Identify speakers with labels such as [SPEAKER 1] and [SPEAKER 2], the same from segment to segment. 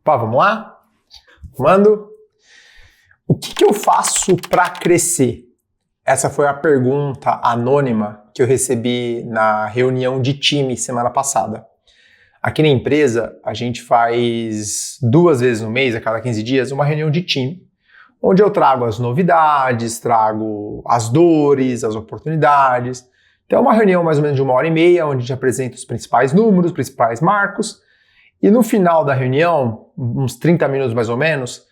[SPEAKER 1] Pá, vamos lá? Mando. O que eu faço para crescer? Essa foi a pergunta anônima que eu recebi na reunião de time semana passada. Aqui na empresa, a gente faz 2 vezes no mês, a cada 15 dias, uma reunião de time, onde eu trago as novidades, trago as dores, as oportunidades. Então é uma reunião mais ou menos de 1h30, onde a gente apresenta os principais números, os principais marcos, e no final da reunião, uns 30 minutos mais ou menos,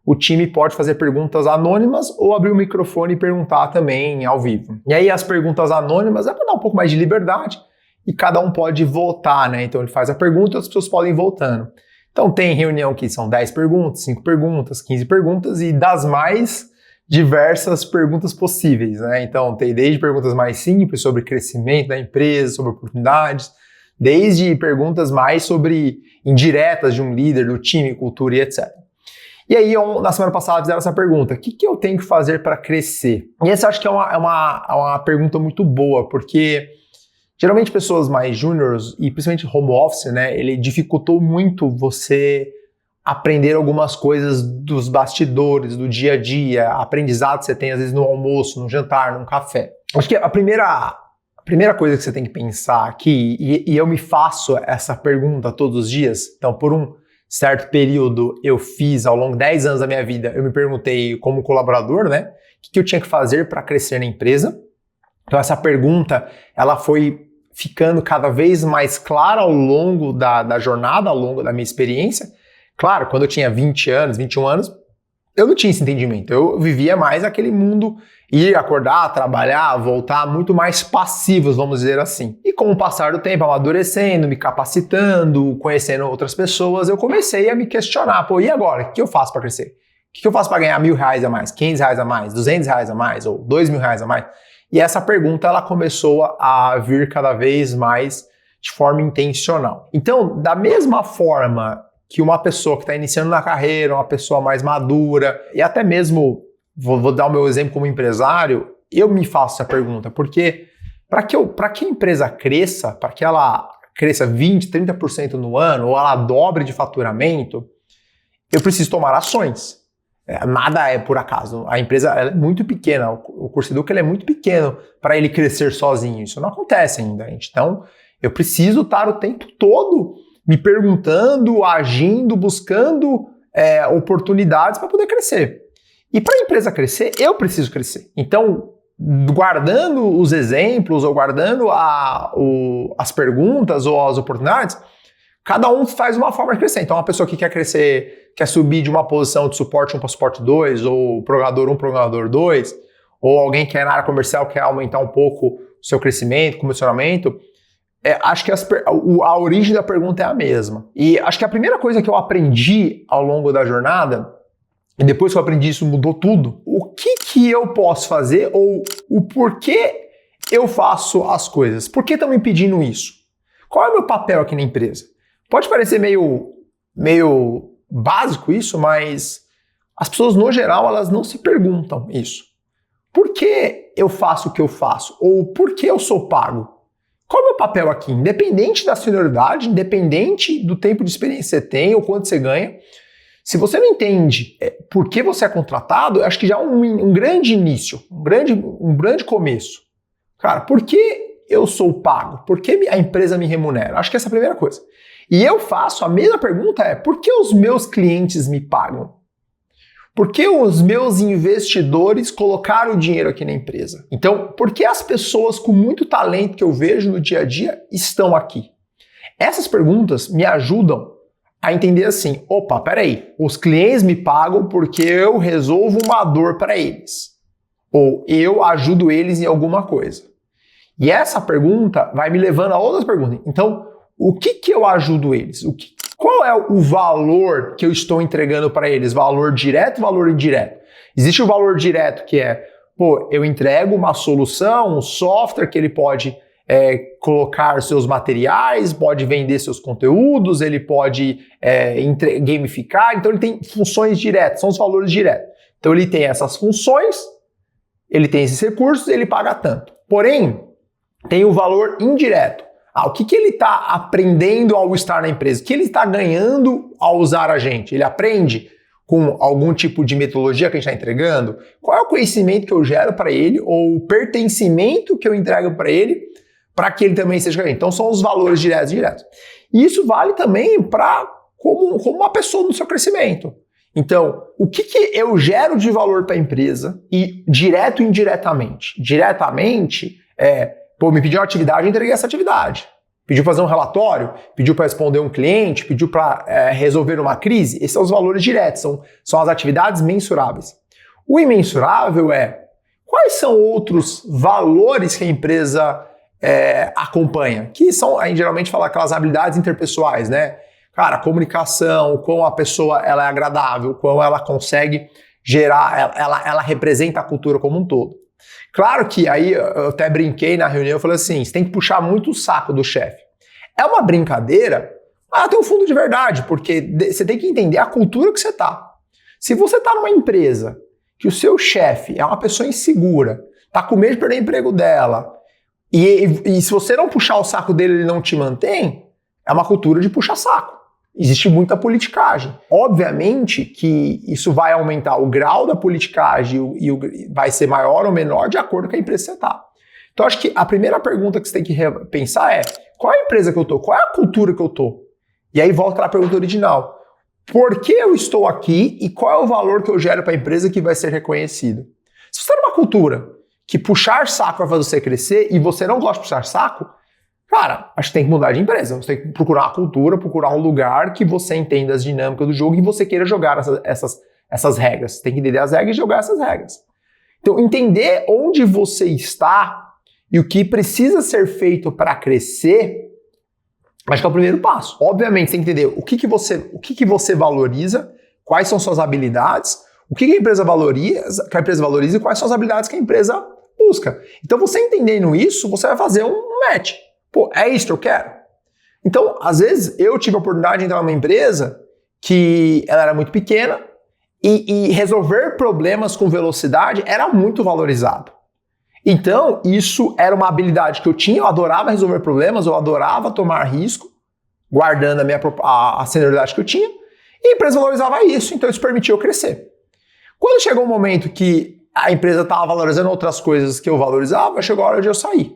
[SPEAKER 1] o time pode fazer perguntas anônimas ou abrir o microfone e perguntar também ao vivo. E aí as perguntas anônimas é para dar um pouco mais de liberdade e cada um pode votar, né? Então ele faz a pergunta e as pessoas podem ir votando. Então tem reunião que são 10 perguntas, 5 perguntas, 15 perguntas e das mais diversas perguntas possíveis, né? Então tem desde perguntas mais simples sobre crescimento da empresa, sobre oportunidades, desde perguntas mais sobre indiretas de um líder, do time, cultura e etc. E aí, na semana passada, fizeram essa pergunta: o que eu tenho que fazer para crescer? E essa eu acho que é uma pergunta muito boa, porque geralmente pessoas mais júniores, e principalmente home office, né, ele dificultou muito você aprender algumas coisas dos bastidores, do dia a dia, aprendizado que você tem às vezes no almoço, no jantar, num café. Acho que a primeira coisa que você tem que pensar aqui, e eu me faço essa pergunta todos os dias, então por um certo período eu fiz, ao longo de 10 anos da minha vida, eu me perguntei como colaborador, né, o que eu tinha que fazer para crescer na empresa. Então essa pergunta, ela foi ficando cada vez mais clara ao longo da jornada, ao longo da minha experiência. Claro, quando eu tinha 20 anos, 21 anos, eu não tinha esse entendimento, eu vivia mais aquele mundo, ir, acordar, trabalhar, voltar, muito mais passivos, vamos dizer assim. E com o passar do tempo, amadurecendo, me capacitando, conhecendo outras pessoas, eu comecei a me questionar, pô, e agora? O que eu faço para crescer? O que eu faço para ganhar R$1.000 a mais, R$500 a mais, R$200 a mais, ou R$2.000 a mais? E essa pergunta, ela começou a vir cada vez mais de forma intencional. Então, da mesma forma que uma pessoa que está iniciando na carreira, uma pessoa mais madura, e até mesmo, vou dar o meu exemplo como empresário, eu me faço essa pergunta, porque para que a empresa cresça, para que ela cresça 20%, 30% no ano, ou ela dobre de faturamento, eu preciso tomar ações. Nada é por acaso. A empresa ela é muito pequena, o curso Educa ele é muito pequeno para ele crescer sozinho. Isso não acontece ainda, gente. Então, eu preciso estar o tempo todo me perguntando, agindo, buscando oportunidades para poder crescer. E para a empresa crescer, eu preciso crescer. Então, guardando os exemplos ou guardando as perguntas ou as oportunidades, cada um faz uma forma de crescer. Então, uma pessoa que quer crescer, quer subir de uma posição de suporte 1 para suporte 2, ou programador 1, programador 2, ou alguém que é na área comercial quer aumentar um pouco o seu crescimento, comissionamento, acho que a origem da pergunta é a mesma. E acho que a primeira coisa que eu aprendi ao longo da jornada, e depois que eu aprendi isso mudou tudo, o que eu posso fazer ou o porquê eu faço as coisas? Por que estão me pedindo isso? Qual é o meu papel aqui na empresa? Pode parecer meio básico isso, mas as pessoas no geral elas não se perguntam isso. Por que eu faço o que eu faço? Ou por que eu sou pago? Qual é o meu papel aqui? Independente da senioridade, independente do tempo de experiência que você tem ou quanto você ganha, se você não entende por que você é contratado, acho que já é um grande início, um grande começo. Cara, por que eu sou pago? Por que a empresa me remunera? Acho que essa é a primeira coisa. E eu faço a mesma pergunta por que os meus clientes me pagam? Por que os meus investidores colocaram dinheiro aqui na empresa? Então, por que as pessoas com muito talento que eu vejo no dia a dia estão aqui? Essas perguntas me ajudam a entender assim, opa, peraí, os clientes me pagam porque eu resolvo uma dor para eles. Ou eu ajudo eles em alguma coisa. E essa pergunta vai me levando a outras perguntas. Então, o que eu ajudo eles? Qual é o valor que eu estou entregando para eles? Valor direto, valor indireto? Existe o valor direto que eu entrego uma solução, um software que ele pode colocar seus materiais, pode vender seus conteúdos, ele pode gamificar, então ele tem funções diretas, são os valores diretos. Então ele tem essas funções, ele tem esses recursos, ele paga tanto. Porém, tem o valor indireto. O que ele está aprendendo ao estar na empresa? O que ele está ganhando ao usar a gente? Ele aprende com algum tipo de metodologia que a gente está entregando? Qual é o conhecimento que eu gero para ele ou o pertencimento que eu entrego para ele para que ele também seja ganhante? Então são os valores diretos e indiretos. E isso vale também para como uma pessoa no seu crescimento. Então, o que eu gero de valor para a empresa e direto e indiretamente? Diretamente me pediu uma atividade, eu entreguei essa atividade. Pediu para fazer um relatório, pediu para responder um cliente, pediu para resolver uma crise. Esses são os valores diretos, são as atividades mensuráveis. O imensurável quais são outros valores que a empresa acompanha? Que são, a gente geralmente fala aquelas habilidades interpessoais, né? Cara, comunicação, como a pessoa ela é agradável, como ela consegue gerar, ela representa a cultura como um todo. Claro que aí eu até brinquei na reunião, eu falei assim, você tem que puxar muito o saco do chefe. É uma brincadeira, mas tem um fundo de verdade, porque você tem que entender a cultura que você está. Se você está numa empresa que o seu chefe é uma pessoa insegura, está com medo de perder o emprego dela, e se você não puxar o saco dele, ele não te mantém, é uma cultura de puxar saco. Existe muita politicagem. Obviamente que isso vai aumentar o grau da politicagem e vai ser maior ou menor de acordo com a empresa que você está. Então, acho que a primeira pergunta que você tem que pensar qual é a empresa que eu estou? Qual é a cultura que eu estou? E aí volta para a pergunta original. Por que eu estou aqui e qual é o valor que eu gero para a empresa que vai ser reconhecido? Se você está numa cultura que puxar saco vai fazer você crescer e você não gosta de puxar saco, cara, acho que tem que mudar de empresa. Você tem que procurar uma cultura, procurar um lugar que você entenda as dinâmicas do jogo e você queira jogar essas regras. Você tem que entender as regras e jogar essas regras. Então, entender onde você está e o que precisa ser feito para crescer, acho que é o primeiro passo. Obviamente, você tem que entender o que você valoriza, quais são suas habilidades, o que a empresa valoriza e quais são as habilidades que a empresa busca. Então, você entendendo isso, você vai fazer um match. Pô, é isso que eu quero? Então, às vezes, eu tive a oportunidade de entrar numa empresa que ela era muito pequena e resolver problemas com velocidade era muito valorizado. Então, isso era uma habilidade que eu tinha, eu adorava resolver problemas, eu adorava tomar risco, guardando a senioridade que eu tinha, e a empresa valorizava isso, então isso permitia eu crescer. Quando chegou um momento que a empresa estava valorizando outras coisas que eu valorizava, chegou a hora de eu sair.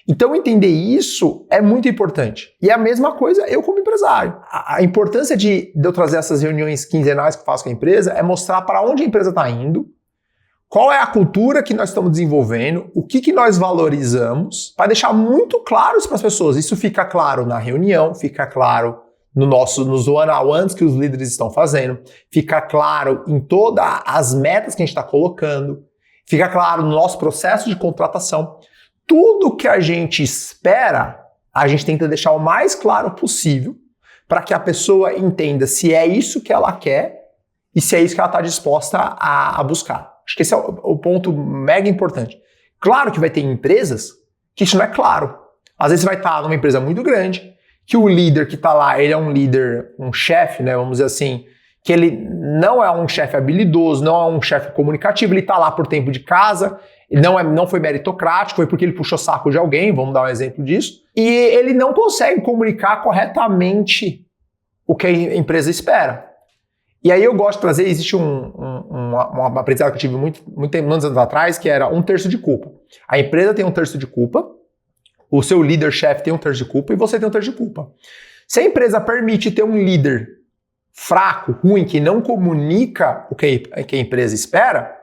[SPEAKER 1] Então, entender isso é muito importante. E é a mesma coisa eu como empresário. A importância de eu trazer essas reuniões quinzenais que eu faço com a empresa é mostrar para onde a empresa está indo, qual é a cultura que nós estamos desenvolvendo, o que nós valorizamos, para deixar muito claro isso para as pessoas. Isso fica claro na reunião, fica claro nos one-on-ones que os líderes estão fazendo, fica claro em todas as metas que a gente está colocando, fica claro no nosso processo de contratação. Tudo que a gente espera, a gente tenta deixar o mais claro possível para que a pessoa entenda se é isso que ela quer e se é isso que ela está disposta a buscar. Acho que esse é o ponto mega importante. Claro que vai ter empresas que isso não é claro. Às vezes você vai estar numa empresa muito grande, que o líder que está lá, ele é um líder, um chefe, né, vamos dizer assim, que ele não é um chefe habilidoso, não é um chefe comunicativo, ele está lá por tempo de casa, não foi meritocrático, foi porque ele puxou saco de alguém, vamos dar um exemplo disso, e ele não consegue comunicar corretamente o que a empresa espera. E aí eu gosto de trazer, existe uma aprendizado que eu tive muitos anos atrás, que era 1/3 de culpa. A empresa tem 1/3 de culpa, o seu líder-chefe tem 1/3 de culpa e você tem 1/3 de culpa. Se a empresa permite ter um líder fraco, ruim, que não comunica o que a empresa espera,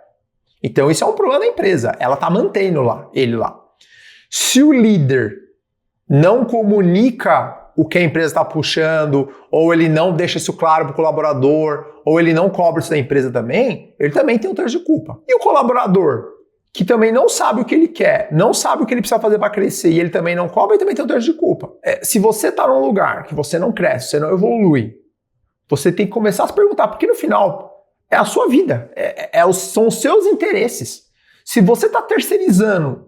[SPEAKER 1] então isso é um problema da empresa. Ela está mantendo ele lá. Se o líder não comunica o que a empresa está puxando, ou ele não deixa isso claro para o colaborador, ou ele não cobra isso da empresa também, ele também tem 1/3 de culpa. E o colaborador, que também não sabe o que ele quer, não sabe o que ele precisa fazer para crescer, e ele também não cobra, ele também tem 1/3 de culpa. Se você está num lugar que você não cresce, você não evolui, você tem que começar a se perguntar, porque no final é a sua vida, são os seus interesses. Se você está terceirizando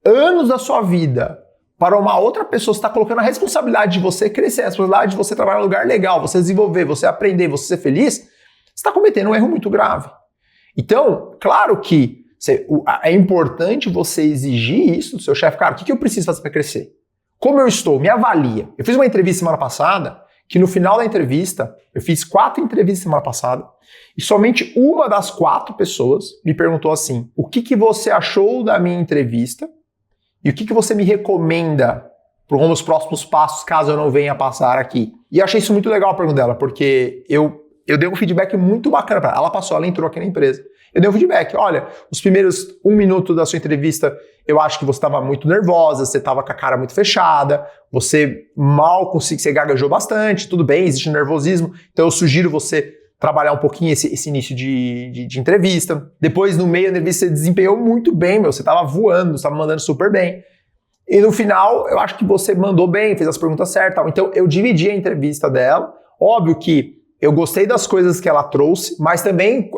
[SPEAKER 1] anos da sua vida para uma outra pessoa, você está colocando a responsabilidade de você crescer, a responsabilidade de você trabalhar em um lugar legal, você desenvolver, você aprender, você ser feliz, você está cometendo um erro muito grave. Então, claro que é importante você exigir isso do seu chefe. Cara, o que eu preciso fazer para crescer? Como eu estou? Me avalia. Eu fiz uma entrevista semana passada, que no final da entrevista, eu fiz 4 entrevistas semana passada, e somente uma das 4 pessoas me perguntou assim, o que você achou da minha entrevista e o que você me recomenda para os próximos passos, caso eu não venha passar aqui. E eu achei isso muito legal a pergunta dela, porque eu dei um feedback muito bacana para ela. Ela passou, ela entrou aqui na empresa. Eu dei um feedback, olha, os primeiros 1 minuto da sua entrevista, eu acho que você estava muito nervosa, você estava com a cara muito fechada, você mal conseguiu, você gaguejou bastante, tudo bem, existe nervosismo, então eu sugiro você trabalhar um pouquinho esse início de entrevista. Depois, no meio da entrevista, você desempenhou muito bem, você estava voando, você estava mandando super bem. E no final, eu acho que você mandou bem, fez as perguntas certas. Então, eu dividi a entrevista dela. Óbvio que eu gostei das coisas que ela trouxe, mas também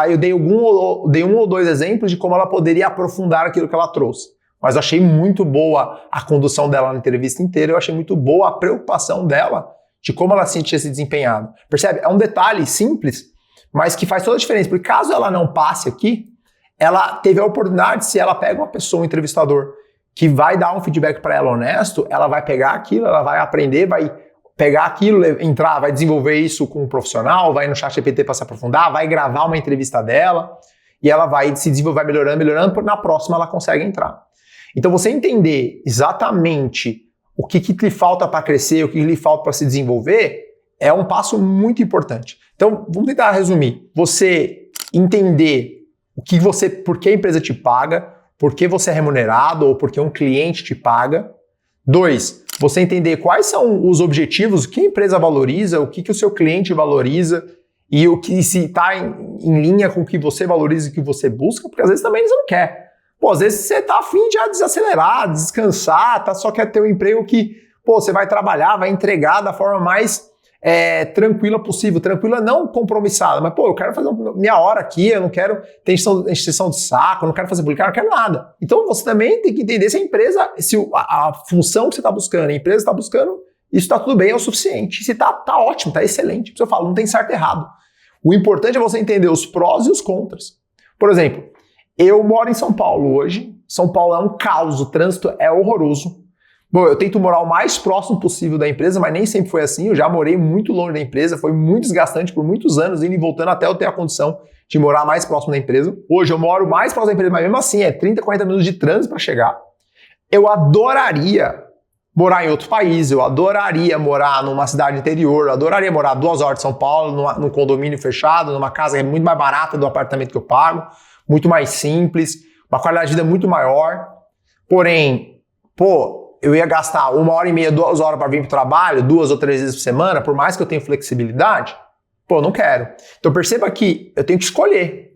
[SPEAKER 1] eu dei um ou dois exemplos de como ela poderia aprofundar aquilo que ela trouxe. Mas eu achei muito boa a condução dela na entrevista inteira, eu achei muito boa a preocupação dela de como ela sentia se desempenhado. Percebe? É um detalhe simples, mas que faz toda a diferença, porque caso ela não passe aqui, ela teve a oportunidade, se ela pega uma pessoa, um entrevistador, que vai dar um feedback para ela honesto, ela vai pegar aquilo, ela vai aprender, vai pegar aquilo, entrar, vai desenvolver isso com um profissional, vai no ChatGPT para se aprofundar, vai gravar uma entrevista dela e ela vai se desenvolver melhorando, na próxima ela consegue entrar. Então você entender exatamente o que lhe falta para crescer, o que lhe falta para se desenvolver, é um passo muito importante. Então vamos tentar resumir. Você entender por que a empresa te paga, por que você é remunerado ou por que um cliente te paga. 2, você entender quais são os objetivos, o que a empresa valoriza, o que o seu cliente valoriza e o que se está em linha com o que você valoriza e o que você busca, porque às vezes também eles não querem. Pô, às vezes você está afim de desacelerar, descansar, só quer ter um emprego que você vai trabalhar, vai entregar da forma mais tranquila possível. Tranquila não compromissada, mas eu quero fazer minha hora aqui, eu não quero ter extensão de saco, eu não quero fazer publicar, eu não quero nada. Então você também tem que entender se a empresa, se a função que você está buscando, a empresa está buscando, isso está tudo bem, é o suficiente. Se tá ótimo, tá excelente. Eu falo, não tem certo e errado. O importante é você entender os prós e os contras. Por exemplo, eu moro em São Paulo hoje, São Paulo é um caos, o trânsito é horroroso. Bom, eu tento morar o mais próximo possível da empresa, mas nem sempre foi assim. Eu já morei muito longe da empresa, foi muito desgastante por muitos anos, indo e voltando até eu ter a condição de morar mais próximo da empresa. Hoje eu moro mais próximo da empresa, mas mesmo assim é 30, 40 minutos de trânsito para chegar. Eu adoraria morar em outro país, eu adoraria morar numa cidade interior, eu adoraria morar 2 horas de São Paulo, num condomínio fechado, numa casa que é muito mais barata do apartamento que eu pago, muito mais simples, uma qualidade de vida muito maior. Porém, eu ia gastar 1h30, 2 horas para vir para o trabalho, 2 ou 3 vezes por semana, por mais que eu tenha flexibilidade, não quero. Então perceba que eu tenho que escolher.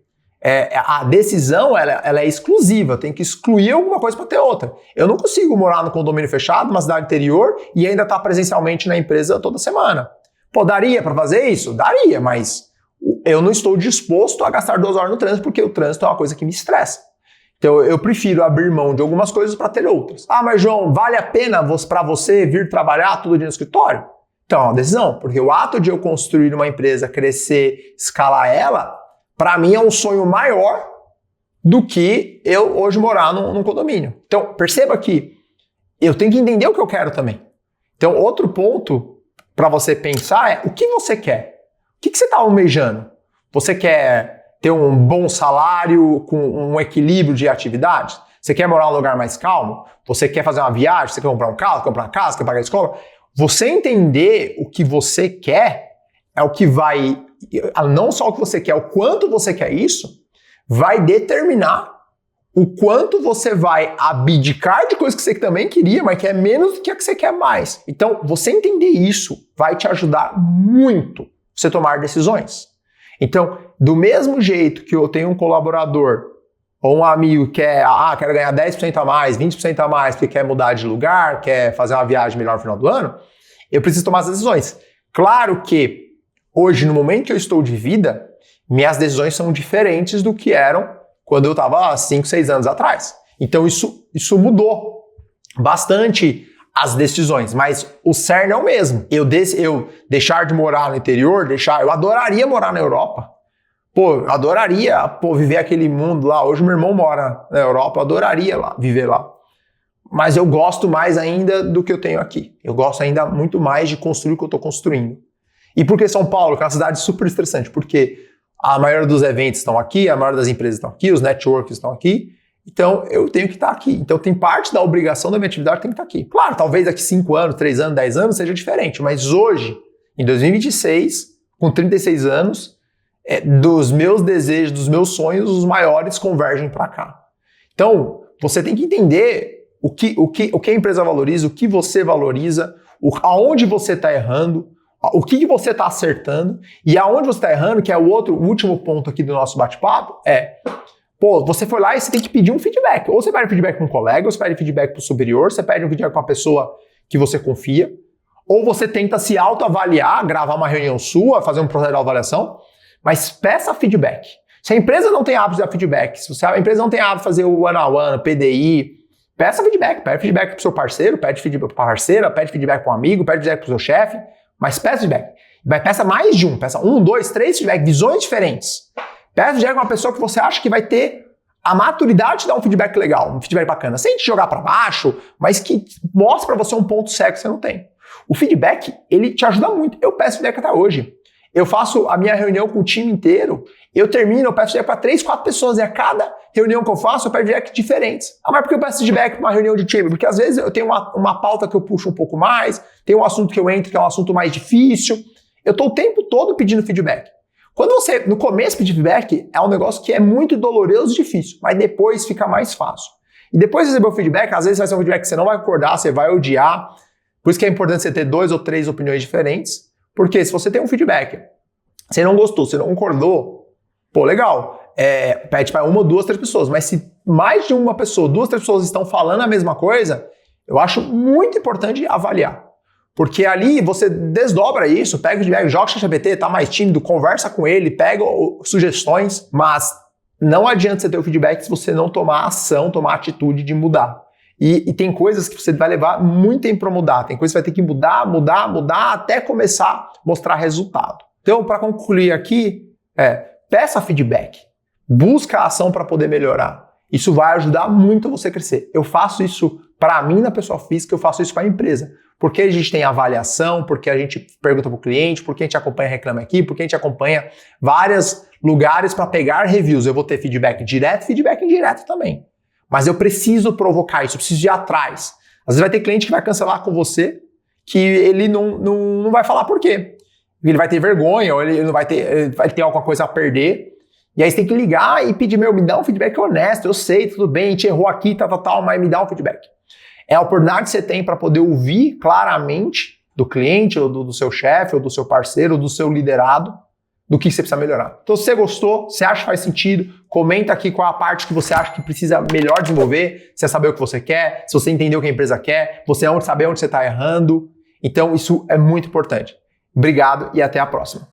[SPEAKER 1] A decisão ela é exclusiva, eu tenho que excluir alguma coisa para ter outra. Eu não consigo morar no condomínio fechado, numa cidade interior, e ainda estar presencialmente na empresa toda semana. Daria para fazer isso? Daria, mas eu não estou disposto a gastar 2 horas no trânsito, porque o trânsito é uma coisa que me estressa. Então eu prefiro abrir mão de algumas coisas para ter outras. Ah, mas João, vale a pena para você vir trabalhar todo dia no escritório? Então é uma decisão, porque o ato de eu construir uma empresa, crescer, escalar ela, para mim é um sonho maior do que eu hoje morar num condomínio. Então perceba que eu tenho que entender o que eu quero também. Então outro ponto para você pensar é o que você quer? O que você está almejando? Você quer ter um bom salário com um equilíbrio de atividades? Você quer morar num lugar mais calmo? Você quer fazer uma viagem? Você quer comprar um carro? Comprar uma casa? Quer pagar a escola? Você entender o que você quer é o que vai, não só o que você quer, o quanto você quer isso, vai determinar o quanto você vai abdicar de coisas que você também queria, mas que é menos do que a que você quer mais. Então, você entender isso vai te ajudar muito você tomar decisões. Então, do mesmo jeito que eu tenho um colaborador ou um amigo que quero ganhar 10% a mais, 20% a mais, porque quer mudar de lugar, quer fazer uma viagem melhor no final do ano, eu preciso tomar as decisões. Claro que hoje, no momento que eu estou de vida, minhas decisões são diferentes do que eram quando eu estava 5, 6 anos atrás. Então isso mudou bastante as decisões, mas o cerne é o mesmo. Eu deixar de morar no interior, eu adoraria morar na Europa. Eu adoraria viver aquele mundo lá. Hoje meu irmão mora na Europa, eu adoraria viver lá. mas eu gosto mais ainda do que eu tenho aqui. Eu gosto ainda muito mais de construir o que eu estou construindo. E por que São Paulo, que é uma cidade super estressante? Porque a maioria dos eventos estão aqui, a maioria das empresas estão aqui, os networks estão aqui, então eu tenho que estar aqui. Então tem parte da obrigação da minha atividade que tem que estar aqui. Claro, talvez daqui 5 anos, 3 anos, 10 anos seja diferente, mas hoje, em 2026, com 36 anos, dos meus desejos, dos meus sonhos, os maiores convergem para cá. Então, você tem que entender o que a empresa valoriza, o que você valoriza, aonde você está errando, o que você está acertando, e aonde você está errando, que é o último ponto aqui do nosso bate-papo, você foi lá e você tem que pedir um feedback. Ou você pede feedback para um colega, ou você pede feedback para o superior, você pede um feedback para uma pessoa que você confia, ou você tenta se autoavaliar, gravar uma reunião sua, fazer um processo de avaliação, mas peça feedback. Se a empresa não tem hábito de dar feedback, se a empresa não tem hábito de fazer o one-on-one, PDI, peça feedback. Pede feedback para o seu parceiro, pede feedback para a parceira, pede feedback para um amigo, pede feedback para o seu chefe, mas peça feedback. Peça mais de um, peça 1, 2, 3 feedback, visões diferentes. Peça feedback para uma pessoa que você acha que vai ter a maturidade de dar um feedback legal, um feedback bacana, sem te jogar para baixo, mas que mostre para você um ponto cego que você não tem. O feedback, ele te ajuda muito. Eu peço feedback até hoje. Eu faço a minha reunião com o time inteiro, eu peço feedback para 3, 4 pessoas, e a cada reunião que eu faço, eu peço feedback diferentes. Mas por que eu peço feedback para uma reunião de time? Porque às vezes eu tenho uma pauta que eu puxo um pouco mais, tem um assunto que eu entro que é um assunto mais difícil. Eu estou o tempo todo pedindo feedback. Quando você, no começo, pedir feedback, é um negócio que é muito doloroso e difícil, mas depois fica mais fácil. E depois de receber o feedback, às vezes vai ser um feedback que você não vai concordar, você vai odiar. Por isso que é importante você ter 2 ou 3 opiniões diferentes, porque se você tem um feedback, você não gostou, você não concordou, legal, pede para 1, 2, 3 pessoas, mas se mais de uma pessoa, 2, 3 pessoas estão falando a mesma coisa, eu acho muito importante avaliar. Porque ali você desdobra isso, pega o feedback, joga o ChatGPT, tá mais tímido, conversa com ele, pega sugestões, mas não adianta você ter o feedback se você não tomar ação, tomar atitude de mudar. E tem coisas que você vai levar muito tempo para mudar, tem coisas que você vai ter que mudar até começar a mostrar resultado. Então, para concluir aqui, peça feedback, busca a ação para poder melhorar. Isso vai ajudar muito a você crescer. Eu faço isso para mim na pessoa física, eu faço isso para a empresa. Porque a gente tem avaliação, porque a gente pergunta para o cliente, porque a gente acompanha Reclame Aqui, porque a gente acompanha vários lugares para pegar reviews. Eu vou ter feedback direto e feedback indireto também. Mas eu preciso provocar isso, eu preciso ir atrás. Às vezes vai ter cliente que vai cancelar com você, que ele não vai falar por quê. Ele vai ter vergonha, ou ele não vai ter alguma coisa a perder. E aí você tem que ligar e pedir, me dá um feedback honesto, eu sei, tudo bem, a gente errou aqui, tal, mas me dá um feedback. É a oportunidade que você tem para poder ouvir claramente do cliente, ou do seu chefe, ou do seu parceiro, ou do seu liderado, do que você precisa melhorar. Então, se você gostou, você acha que faz sentido, comenta aqui qual a parte que você acha que precisa melhor desenvolver, se é saber o que você quer, se você entendeu o que a empresa quer, você saber onde você está errando. Então, isso é muito importante. Obrigado e até a próxima.